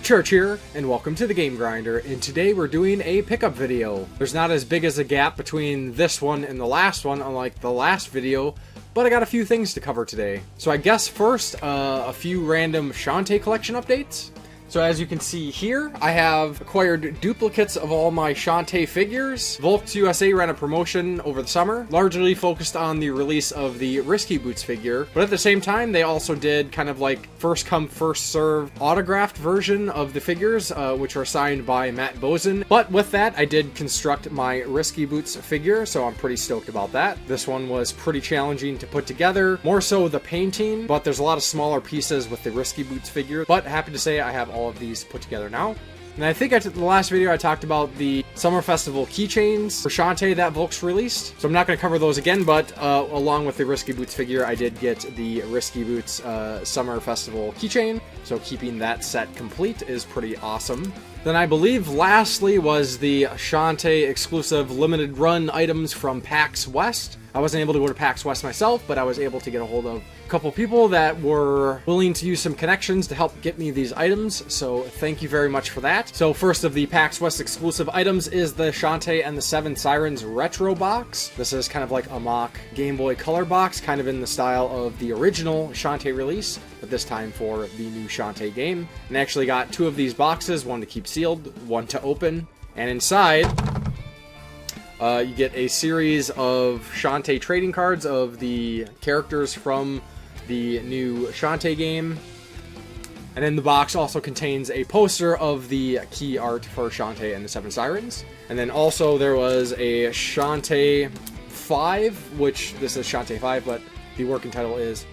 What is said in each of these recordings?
Church here, and welcome to the Game Grinder, and today we're doing a pickup video. There's not as big as a gap between this one and the last one, unlike the last video, but I got a few things to cover today. So I guess first, a few random Shantae collection updates. So as you can see here, I have acquired duplicates of all my Shantae figures. Volks USA ran a promotion over the summer, largely focused on the release of the Risky Boots figure, but at the same time, they also did kind of like first come, first served autographed version of the figures, which are signed by Matt Bozen. But with that, I did construct my Risky Boots figure, so I'm pretty stoked about that. This one was pretty challenging to put together, more so the painting, but there's a lot of smaller pieces with the Risky Boots figure, but happy to say I have all of these put together now. And I think the last video I talked about the Summer Festival keychains for Shantae that Volks released, so I'm not going to cover those again, but along with the Risky Boots figure, I did get the Risky Boots Summer Festival keychain, so keeping that set complete is pretty awesome. Then I believe lastly was the Shantae exclusive limited run items from PAX West. I wasn't able to go to PAX West myself, but I was able to get a hold of a couple people that were willing to use some connections to help get me these items, so thank you very much for that. So first of the PAX West exclusive items is the Shantae and the Seven Sirens retro box. This is kind of like a mock Game Boy Color box, kind of in the style of the original Shantae release, but this time for the new Shantae game. And I actually got two of these boxes, one to keep sealed, one to open, and inside you get a series of Shantae trading cards of the characters from the new Shantae game. And then the box also contains a poster of the key art for Shantae and the Seven Sirens. And then also there was a Shantae 5, which this is Shantae 5, but the working title is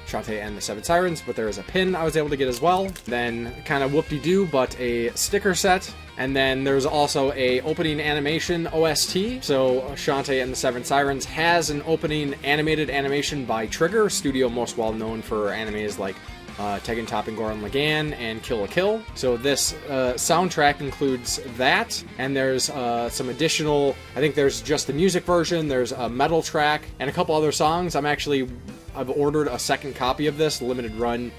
Shantae and the Seven Sirens, but there is a pin I was able to get as well. Then kind of whoop-de-doo, but a sticker set. And then there's also a opening animation OST. So Shantae and the Seven Sirens has an opening animated animation by Trigger, studio most well known for animes like Tekken Top and Gurren Lagann and Kill la Kill. So this soundtrack includes that, and there's some additional, I think there's just the music version, there's a metal track, and a couple other songs. I've ordered a second copy of this, limited run,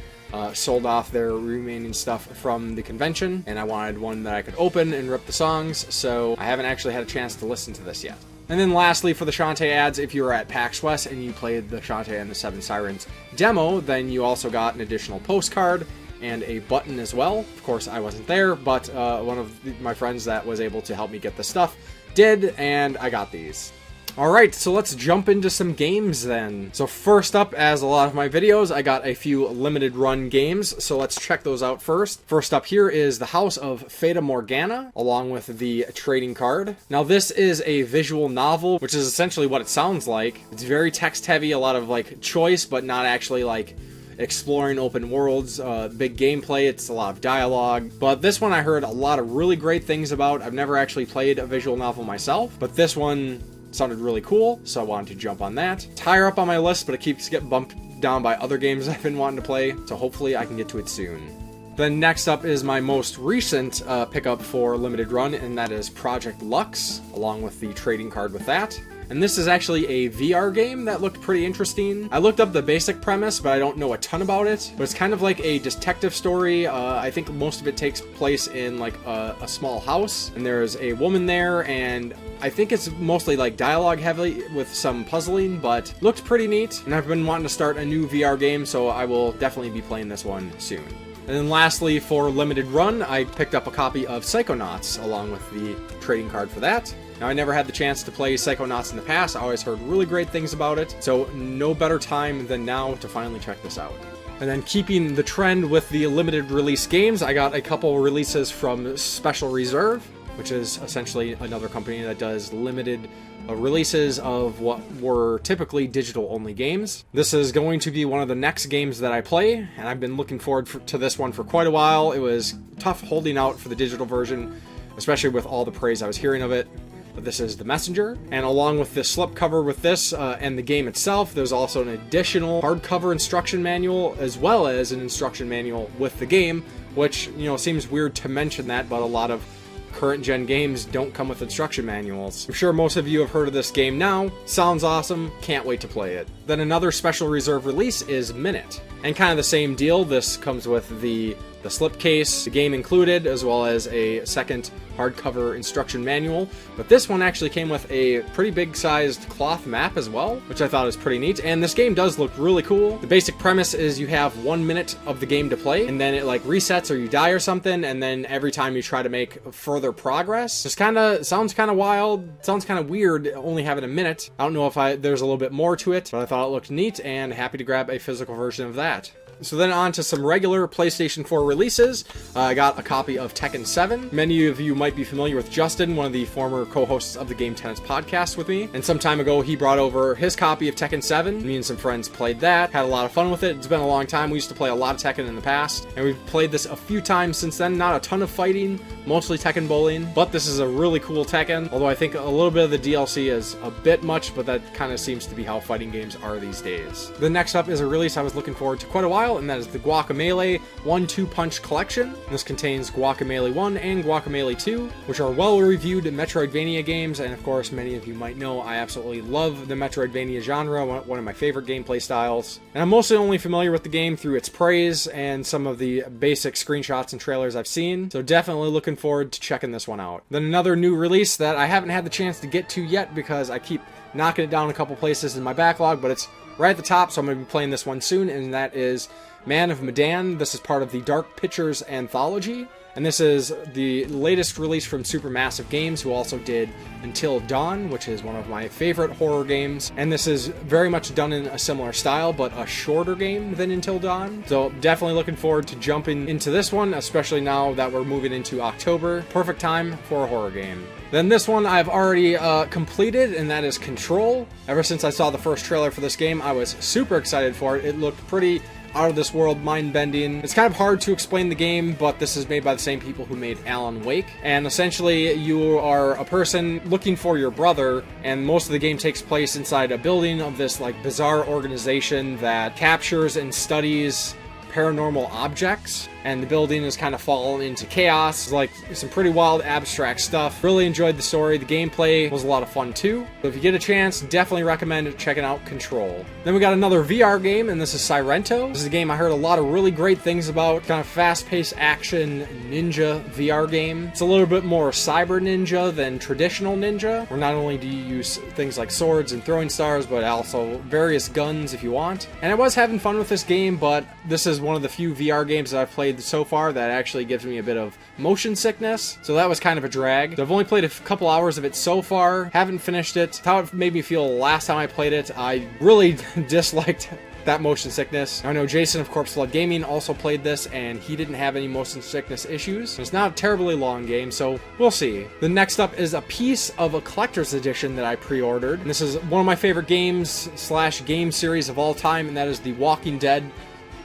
sold off their remaining stuff from the convention, and I wanted one that I could open and rip the songs, so I haven't actually had a chance to listen to this yet. And then lastly, for the Shantae ads, if you were at PAX West and you played the Shantae and the Seven Sirens demo, then you also got an additional postcard and a button as well. Of course, I wasn't there, but one of my friends that was able to help me get the stuff did, and I got these. Alright, so let's jump into some games then. So first up, as a lot of my videos, I got a few limited run games, so let's check those out first. First up here is The House of Fata Morgana, along with the trading card. Now this is a visual novel, which is essentially what it sounds like. It's very text heavy, a lot of like choice, but not actually like exploring open worlds, big gameplay, it's a lot of dialogue. But this one I heard a lot of really great things about. I've never actually played a visual novel myself, but this one sounded really cool, so I wanted to jump on that. It's higher up on my list, but it keeps getting bumped down by other games I've been wanting to play, so hopefully I can get to it soon. Then next up is my most recent pickup for limited run, and that is Project Lux, along with the trading card with that. And this is actually a VR game that looked pretty interesting. I looked up the basic premise, but I don't know a ton about it. But it's kind of like a detective story. I think most of it takes place in like a small house, and there's a woman there, and I think it's mostly like dialogue heavy with some puzzling, but looks pretty neat. And I've been wanting to start a new VR game, so I will definitely be playing this one soon. And then lastly, for limited run, I picked up a copy of Psychonauts along with the trading card for that. Now, I never had the chance to play Psychonauts in the past. I always heard really great things about it, so no better time than now to finally check this out. And then keeping the trend with the limited release games, I got a couple releases from Special Reserve, which is essentially another company that does limited releases of what were typically digital-only games. This is going to be one of the next games that I play, and I've been looking forward to this one for quite a while. It was tough holding out for the digital version, especially with all the praise I was hearing of it. But this is The Messenger, and along with the slipcover with this and the game itself, there's also an additional hardcover instruction manual, as well as an instruction manual with the game, which, you know, seems weird to mention that, but a lot of current gen games don't come with instruction manuals. I'm sure most of you have heard of this game now. Sounds awesome, can't wait to play it. Then another special reserve release is Minute. And kind of the same deal, this comes with the slipcase, the game included, as well as a second hardcover instruction manual. But this one actually came with a pretty big sized cloth map as well, which I thought was pretty neat. And this game does look really cool. The basic premise is you have 1 minute of the game to play, and then it like resets or you die or something, and then every time you try to make further progress. Just sounds kind of wild, sounds kind of weird only having a minute. I don't know if there's a little bit more to it, but I thought it looked neat and happy to grab a physical version of that. So then on to some regular PlayStation 4 releases. I got a copy of Tekken 7. Many of you might be familiar with Justin, one of the former co-hosts of the Game Tennis podcast with me. And some time ago, he brought over his copy of Tekken 7. Me and some friends played that, had a lot of fun with it. It's been a long time. We used to play a lot of Tekken in the past, and we've played this a few times since then. Not a ton of fighting, mostly Tekken bowling, but this is a really cool Tekken. Although I think a little bit of the DLC is a bit much, but that kind of seems to be how fighting games are these days. The next up is a release I was looking forward to quite a while, and that is the Guacamelee 1-2 Punch Collection. This contains Guacamelee 1 and Guacamelee 2, which are well-reviewed Metroidvania games, and of course, many of you might know I absolutely love the Metroidvania genre, one of my favorite gameplay styles. And I'm mostly only familiar with the game through its praise and some of the basic screenshots and trailers I've seen, so definitely looking forward to checking this one out. Then another new release that I haven't had the chance to get to yet because I keep knocking it down a couple places in my backlog, but it's right at the top, so I'm going to be playing this one soon, and that is Man of Medan. This is part of the Dark Pictures anthology, and this is the latest release from Supermassive Games, who also did Until Dawn, which is one of my favorite horror games, and this is very much done in a similar style, but a shorter game than Until Dawn. So definitely looking forward to jumping into this one, especially now that we're moving into October. Perfect time for a horror game. Then this one I've already completed, and that is Control. Ever since I saw the first trailer for this game, I was super excited for it. It looked pretty out of this world, mind-bending. It's kind of hard to explain the game, but this is made by the same people who made Alan Wake. And essentially, you are a person looking for your brother, and most of the game takes place inside a building of this like bizarre organization that captures and studies paranormal objects, and the building is kind of fallen into chaos. It's like some pretty wild abstract stuff. Really enjoyed the story. The gameplay was a lot of fun too. So if you get a chance, definitely recommend checking out Control. Then we got another VR game, and this is Sirento. This is a game I heard a lot of really great things about. Kind of fast-paced action ninja VR game. It's a little bit more cyber ninja than traditional ninja, where not only do you use things like swords and throwing stars, but also various guns if you want. And I was having fun with this game, but this is one of the few VR games that I've played so far that actually gives me a bit of motion sickness, so that was kind of a drag. So I've only played a couple hours of it so far, haven't finished it. How it made me feel last time I played it, I really disliked that motion sickness. I know Jason of Corpse Flood Gaming also played this, and he didn't have any motion sickness issues. It's not a terribly long game, so we'll see. The next up is a piece of a collector's edition that I pre-ordered. And this is one of my favorite games / game series of all time, and that is the Walking Dead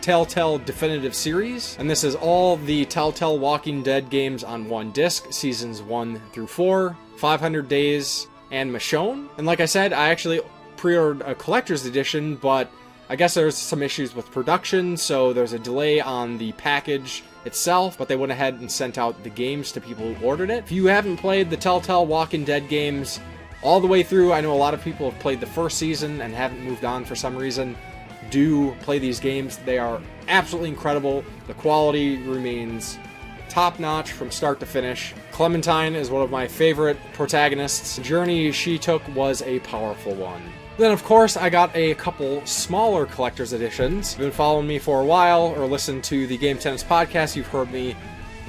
Telltale Definitive Series, and this is all the Telltale Walking Dead games on one disc, seasons 1 through 4, 500 Days, and Michonne. And like I said, I actually pre-ordered a collector's edition, but I guess there's some issues with production, so there's a delay on the package itself, but they went ahead and sent out the games to people who ordered it. If you haven't played the Telltale Walking Dead games all the way through, I know a lot of people have played the first season and haven't moved on for some reason. Do play these games. They are absolutely incredible. The quality remains top-notch from start to finish. Clementine is one of my favorite protagonists. The journey she took was a powerful one. Then, of course, I got a couple smaller collector's editions. If you've been following me for a while or listened to the Game Tennis podcast, you've heard me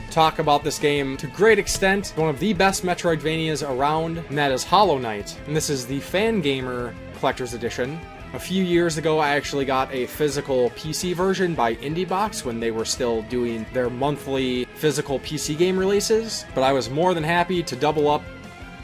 talk about this game to great extent. One of the best Metroidvanias around, and that is Hollow Knight. And this is the Fangamer collector's edition. A few years ago, I actually got a physical PC version by IndieBox when they were still doing their monthly physical PC game releases, but I was more than happy to double up.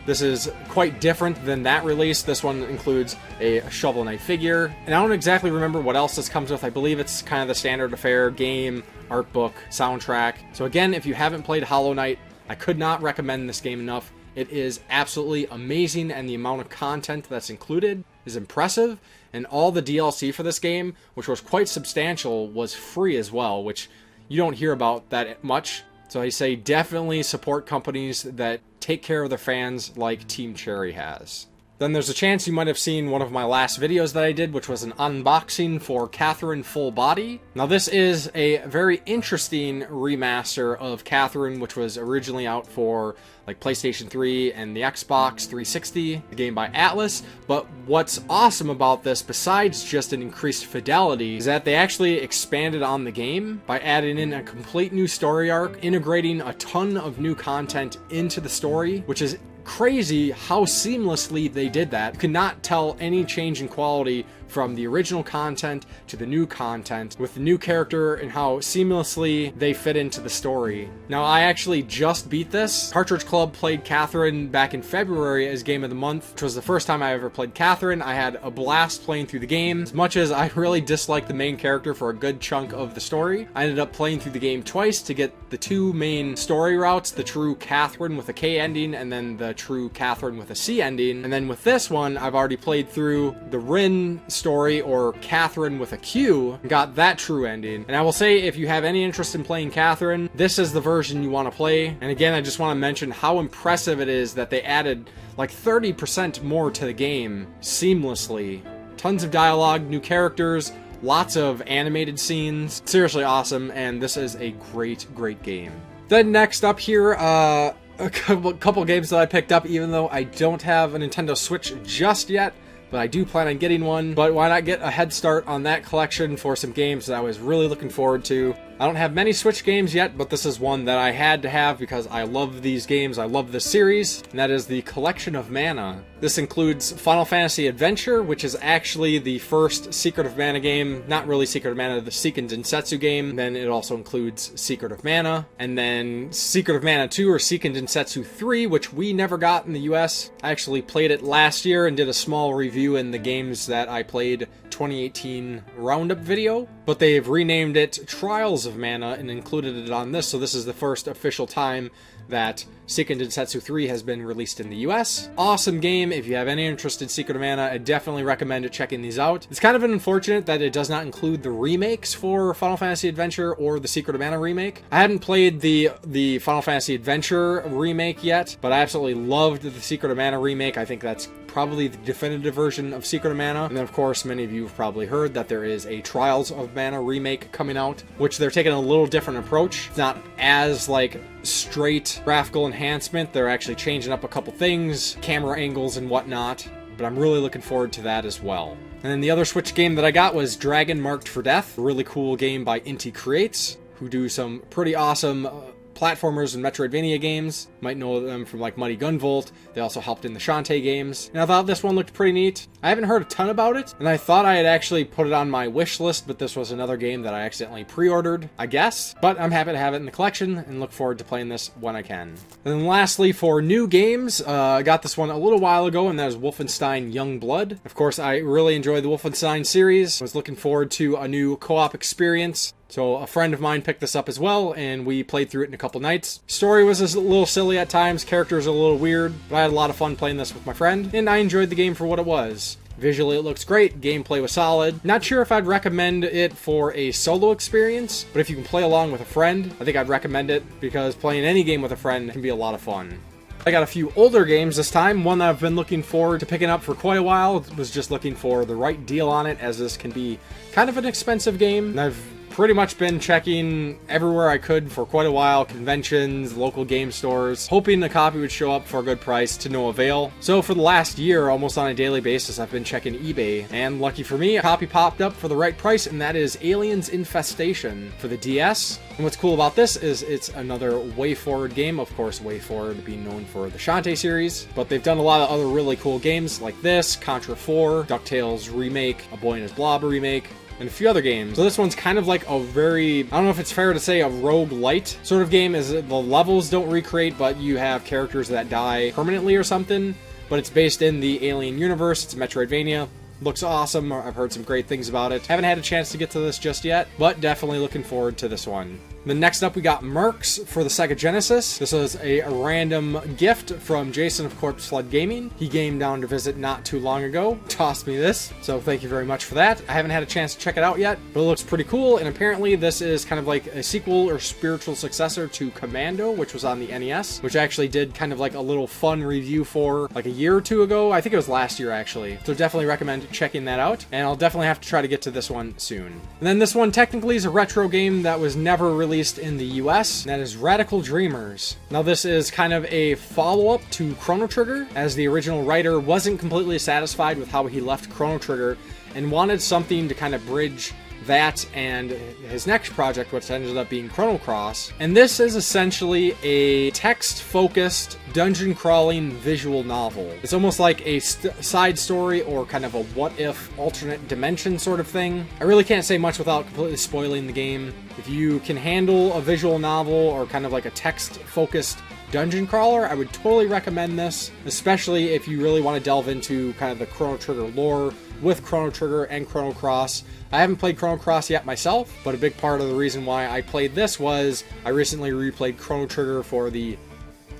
This is quite different than that release. This one includes a Shovel Knight figure, and I don't exactly remember what else this comes with. I believe it's kind of the standard affair: game, art book, soundtrack. So again, if you haven't played Hollow Knight, I could not recommend this game enough. It is absolutely amazing, and the amount of content that's included is impressive, and all the DLC for this game, which was quite substantial, was free as well, which you don't hear about that much. So I say definitely support companies that take care of their fans like Team Cherry has. then there's a chance you might have seen one of my last videos that I did, which was an unboxing for Catherine Full Body. Now this is a very interesting remaster of Catherine, which was originally out for like PlayStation 3 and the Xbox 360, a game by Atlas. But what's awesome about this, besides just an increased fidelity, is that they actually expanded on the game by adding in a complete new story arc, integrating a ton of new content into the story, which is crazy how seamlessly they did that. You cannot tell any change in quality from the original content to the new content with the new character and how seamlessly they fit into the story. Now, I actually just beat this. Partridge Club played Catherine back in February as Game of the Month, which was the first time I ever played Catherine. I had a blast playing through the game. As much as I really disliked the main character for a good chunk of the story, I ended up playing through the game twice to get the two main story routes, the true Catherine with a K ending and then the true Catherine with a C ending. And then with this one, I've already played through the Rin story, or Catherine with a Q, and got that true ending. And I will say, if you have any interest in playing Catherine, this is the version you want to play. And again, I just want to mention how impressive it is that they added like 30% more to the game seamlessly. Tons of dialogue, new characters, lots of animated scenes. Seriously awesome, and this is a great, great game. Then next up here, a couple games that I picked up, even though I don't have a Nintendo Switch just yet, but I do plan on getting one. But why not get a head start on that collection for some games that I was really looking forward to. I don't have many Switch games yet, but this is one that I had to have because I love these games, I love this series, and that is the Collection of Mana. This includes Final Fantasy Adventure, which is actually the first Secret of Mana game, not really Secret of Mana, the Seiken Densetsu game. Then it also includes Secret of Mana, and then Secret of Mana 2 or Seiken Densetsu 3, which we never got in the US. I actually played it last year and did a small review in the Games That I Played 2018 Roundup video, but they've renamed it Trials of Mana and included it on this, so this is the first official time that Seiken Densetsu 3 has been released in the US. Awesome game. If you have any interest in Secret of Mana, I definitely recommend checking these out. It's kind of unfortunate that it does not include the remakes for Final Fantasy Adventure or the Secret of Mana remake. I hadn't played the Final Fantasy Adventure remake yet, but I absolutely loved the Secret of Mana remake. I think that's probably the definitive version of Secret of Mana. And then, of course, many of you have probably heard that there is a Trials of Mana remake coming out, which they're taking a little different approach. It's not as, like, straight graphical enhancement. They're actually changing up a couple things, camera angles and whatnot, but I'm really looking forward to that as well. And then the other Switch game that I got was Dragon Marked for Death, a really cool game by Inti Creates, who do some pretty awesome platformers and Metroidvania games. Might know them from like Mighty Gunvolt. They also helped in the Shantae games. And I thought this one looked pretty neat. I haven't heard a ton about it, and I thought I had actually put it on my wish list, but this was another game that I accidentally pre-ordered, I guess. But I'm happy to have it in the collection and look forward to playing this when I can. And then lastly, for new games, I got this one a little while ago, and that is Wolfenstein Youngblood. Of course, I really enjoy the Wolfenstein series. I was looking forward to a new co-op experience. So a friend of mine picked this up as well, and we played through it in a couple nights. Story was a little silly at times, characters a little weird, but I had a lot of fun playing this with my friend, and I enjoyed the game for what it was. Visually, it looks great. Gameplay was solid. Not sure if I'd recommend it for a solo experience, but if you can play along with a friend, I think I'd recommend it, because playing any game with a friend can be a lot of fun. I got a few older games this time. One that I've been looking forward to picking up for quite a while. Was just looking for the right deal on it, as this can be kind of an expensive game. And I've pretty much been checking everywhere I could for quite a while, conventions, local game stores, hoping a copy would show up for a good price, to no avail. So for the last year, almost on a daily basis, I've been checking eBay, and lucky for me, a copy popped up for the right price, and that is Aliens Infestation for the DS. And what's cool about this is it's another WayForward game. Of course, WayForward being known for the Shantae series, but they've done a lot of other really cool games like this, Contra 4, DuckTales remake, A Boy and His Blob remake, and a few other games. So this one's kind of like a very, I don't know if it's fair to say a roguelite sort of game, as the levels don't recreate, but you have characters that die permanently or something, but it's based in the Alien universe. It's a Metroidvania. Looks awesome. I've heard some great things about it. Haven't had a chance to get to this just yet, but definitely looking forward to this one. Then next up we got Mercs for the Sega Genesis. This was a random gift from Jason of Corpse Flood Gaming. He came down to visit not too long ago, tossed me this, so thank you very much for that. I haven't had a chance to check it out yet, but it looks pretty cool, and apparently this is kind of like a sequel or spiritual successor to Commando, which was on the NES, which I actually did kind of like a little fun review for like a year or two ago. I think it was last year actually, so definitely recommend checking that out, and I'll definitely have to try to get to this one soon. And then this one technically is a retro game that was never released in the US, and that is Radical Dreamers. Now this is kind of a follow-up to Chrono Trigger, as the original writer wasn't completely satisfied with how he left Chrono Trigger and wanted something to kind of bridge that and his next project, which ended up being Chrono Cross. And this is essentially a text-focused, dungeon-crawling visual novel. It's almost like a side story or kind of a what-if alternate dimension sort of thing. I really can't say much without completely spoiling the game. If you can handle a visual novel or kind of like a text-focused dungeon crawler, I would totally recommend this, especially if you really want to delve into kind of the Chrono Trigger lore with Chrono Trigger and Chrono Cross. I haven't played Chrono Cross yet myself, but a big part of the reason why I played this was I recently replayed Chrono Trigger for the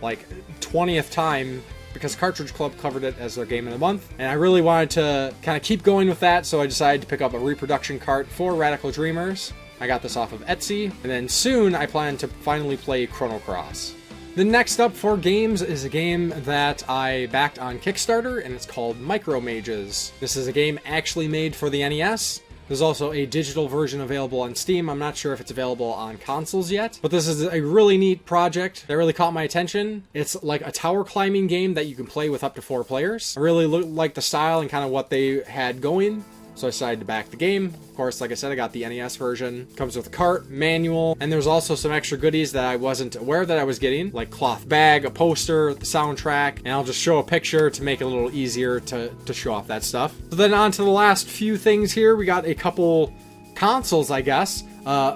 like 20th time because Cartridge Club covered it as their game of the month, and I really wanted to kind of keep going with that, so I decided to pick up a reproduction cart for Radical Dreamers. I got this off of Etsy, and then soon I plan to finally play Chrono Cross. The next up for games is a game that I backed on Kickstarter, and it's called Micro Mages. This is a game actually made for the NES. There's also a digital version available on Steam. I'm not sure if it's available on consoles yet, but this is a really neat project that really caught my attention. It's like a tower climbing game that you can play with up to 4 players. I really like the style and kind of what they had going, so I decided to back the game. Of course, like I said, I got the NES version. Comes with a cart, manual, and there's also some extra goodies that I wasn't aware that I was getting, like cloth bag, a poster, the soundtrack, and I'll just show a picture to make it a little easier to show off that stuff. So then on to the last few things here. We got a couple consoles, I guess.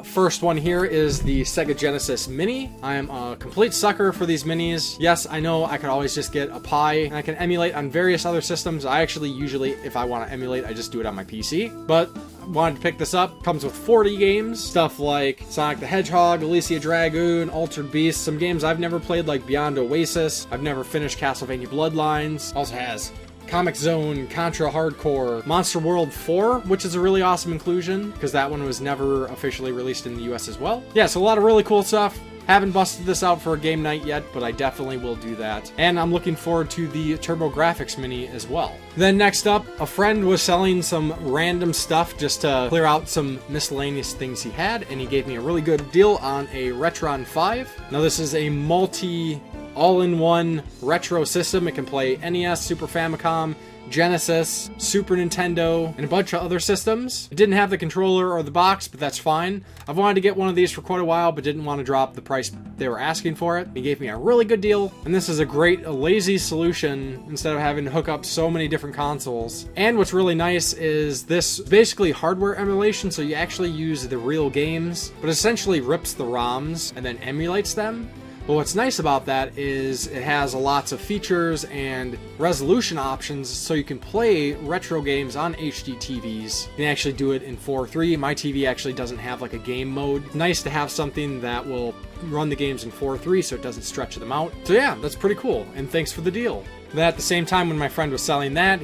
First one here is the Sega Genesis Mini. I am a complete sucker for these minis. Yes, I know I could always just get a Pi, and I can emulate on various other systems. I actually usually, if I want to emulate, I just do it on my PC. But I wanted to pick this up. Comes with 40 games. Stuff like Sonic the Hedgehog, Elysia Dragoon, Altered Beast, some games I've never played like Beyond Oasis. I've never finished Castlevania Bloodlines. Also has Comic Zone, Contra Hardcore, Monster World 4, which is a really awesome inclusion, because that one was never officially released in the US as well. Yeah, so a lot of really cool stuff. Haven't busted this out for a game night yet, but I definitely will do that. And I'm looking forward to the TurboGrafx Mini as well. Then next up, a friend was selling some random stuff just to clear out some miscellaneous things he had, and he gave me a really good deal on a Retron 5. Now this is a all-in-one retro system. It can play NES, Super Famicom, Genesis, Super Nintendo, and a bunch of other systems. It didn't have the controller or the box, but that's fine. I've wanted to get one of these for quite a while, but didn't want to drop the price they were asking for it. He gave me a really good deal, and this is a lazy solution instead of having to hook up so many different consoles. And what's really nice is this basically hardware emulation, so you actually use the real games, but essentially rips the ROMs and then emulates them. But what's nice about that is it has lots of features and resolution options, so you can play retro games on HD TVs. You can actually do it in 4:3. My TV actually doesn't have like a game mode. Nice to have something that will run the games in 4:3 so it doesn't stretch them out. So yeah, that's pretty cool, and thanks for the deal. Then at the same time, when my friend was selling that,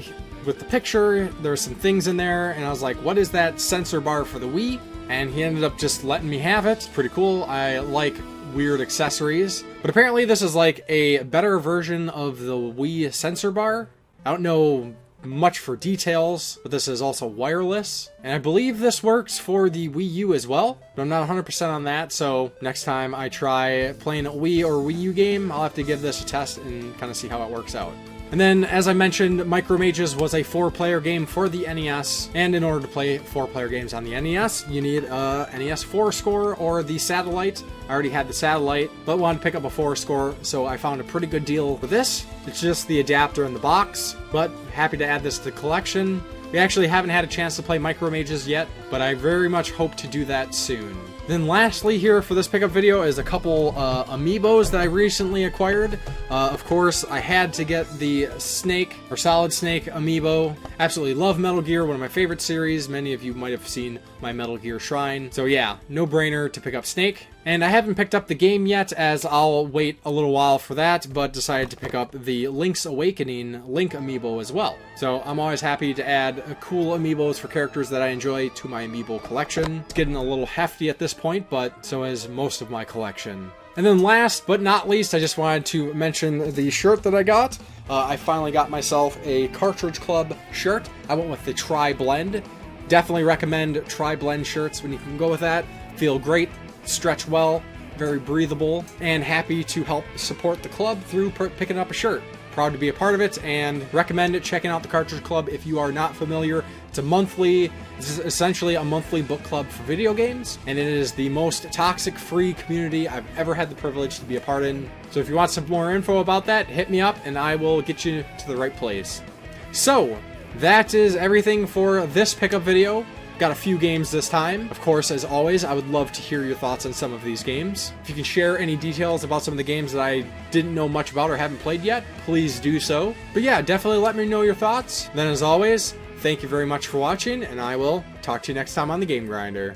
with the picture, there were some things in there, and I was like, what is that sensor bar for the Wii? And he ended up just letting me have it. Pretty cool. I like weird accessories, but apparently this is like a better version of the Wii sensor bar. I don't know much for details, but this is also wireless, and I believe this works for the Wii U as well, but I'm not 100% on that, so next time I try playing a Wii or Wii U game, I'll have to give this a test and kind of see how it works out. And then, as I mentioned, Micro Mages was a 4-player game for the NES, and in order to play 4-player games on the NES, you need a NES 4-score or the satellite. I already had the satellite, but wanted to pick up a 4-score, so I found a pretty good deal for this. It's just the adapter in the box, but happy to add this to the collection. We actually haven't had a chance to play Micro Mages yet, but I very much hope to do that soon. Then lastly here for this pickup video is a couple amiibos that I recently acquired. Of course, I had to get the Snake, or Solid Snake amiibo. Absolutely love Metal Gear, one of my favorite series. Many of you might have seen my Metal Gear Shrine. So yeah, no-brainer to pick up Snake. And I haven't picked up the game yet, as I'll wait a little while for that, but decided to pick up the Link's Awakening Link amiibo as well. So I'm always happy to add cool amiibos for characters that I enjoy to my amiibo collection. It's getting a little hefty at this point, but so is most of my collection. And then last but not least, I just wanted to mention the shirt that I got. I finally got myself a Cartridge Club shirt. I went with the Tri-Blend. Definitely recommend Tri-Blend shirts when you can go with that. Feel great, stretch well, very breathable, and happy to help support the club through picking up a shirt. Proud to be a part of it, and recommend checking out the Cartridge Club if you are not familiar. This is essentially a monthly book club for video games, and it is the most toxic-free community I've ever had the privilege to be a part in. So if you want some more info about that, hit me up and I will get you to the right place. So, that is everything for this pickup video. Got a few games this time. Of course, as always, I would love to hear your thoughts on some of these games. If you can share any details about some of the games that I didn't know much about or haven't played yet, please do so. But yeah, definitely let me know your thoughts. Then as always, thank you very much for watching, and I will talk to you next time on the Game Grinder.